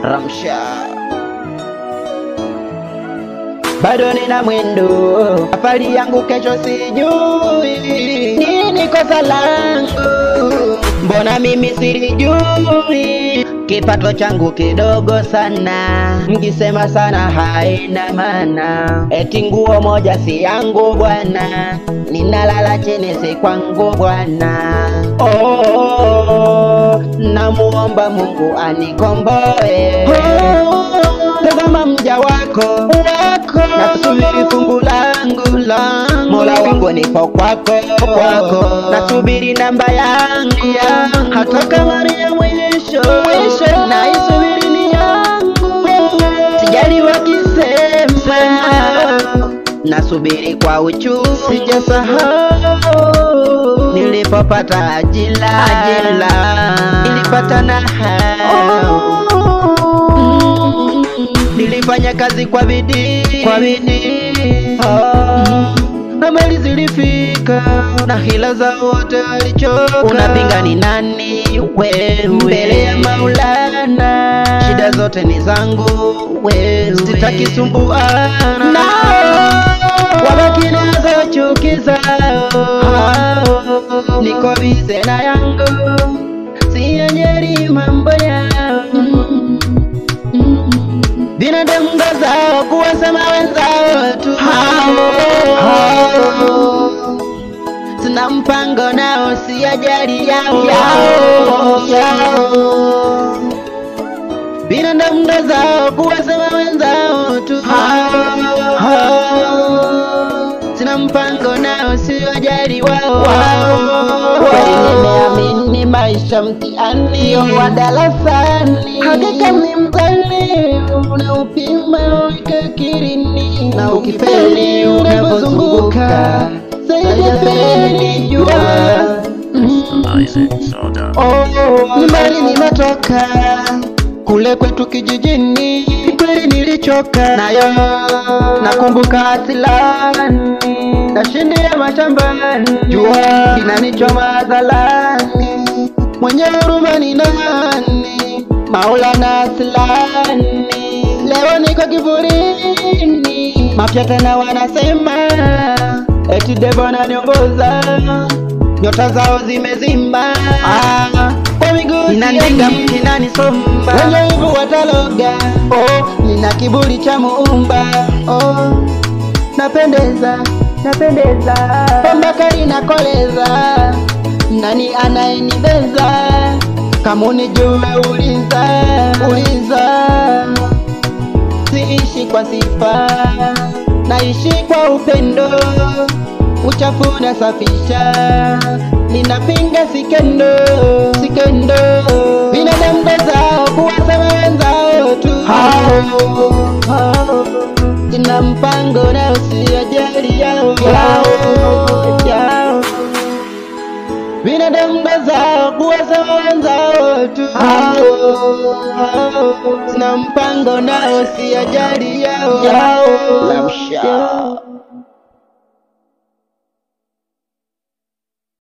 Ramsha bado nina mwendo, safari yangu kesho sijui nini kosa langu, mbona mimi silijui, kipato changu kidogo sana, mkisema sana haina maana, eti nguo moja si yangu bwana, ninalala chini si kwangu bwana. Namuomba Mungu anikomboe, tazama mja wako nasubiri fungu langu, Mola wangu nipo kwako, nasubiri namba yangu, hata kama ni ya mwisho naisubiri ni yangu, sijali wakisema, nasubiri kwa uchungu, sijasahau nilipopata ajira, nilipata na nilifanya kazi kwa bidii, na mali zilifika, na hila za wote walichoka. Unapinga ni nani wewe mbele ya Maulana? Shida zote ni zangu wewe, sitaki sumbuana wabaki nazo chuki zao, niko bize na yangu, sianyeri mambo yao. Binadamu ngazao kuwasema wenzao tu, sina mpango nao, si ajali yao. Binadamu ngazao kuwasema wenzao tu, sina mpango nao, si ajali wao. Nimeamini maisha mtihani wa darasani, hakika ni mzalimu na upima ukakirini, na ukifeli unapozunguka sayafeli jua. Nyumbani nimetoka, kule kwetu kijijini, kweli nilichoka nayo, nakumbuka asilani, nashindia mashambani, jua linanichoma dhalani, mwenye huruma ni nani? Maulana Aslani. Leo niko kivurini, mafia tena wanasema eti Devo ananiongoza, nyota zao zimezima, kwa miguu inandinga mkinani somba, wenye hivu wataloga, nina kiburi cha Muumba, napendeza Pambakari nakoleza, nani anayenibeza? Kama unijue uliza, siishi kwa sifa, naishi kwa upendo, uchafu nasafisha, ninapinga sikendo, binadamu bezao kuwasema wenzao tu, sina mpango na usijali yao. Binadamu bezao kuwasema wenzao tu, sina mpango na usijali yao.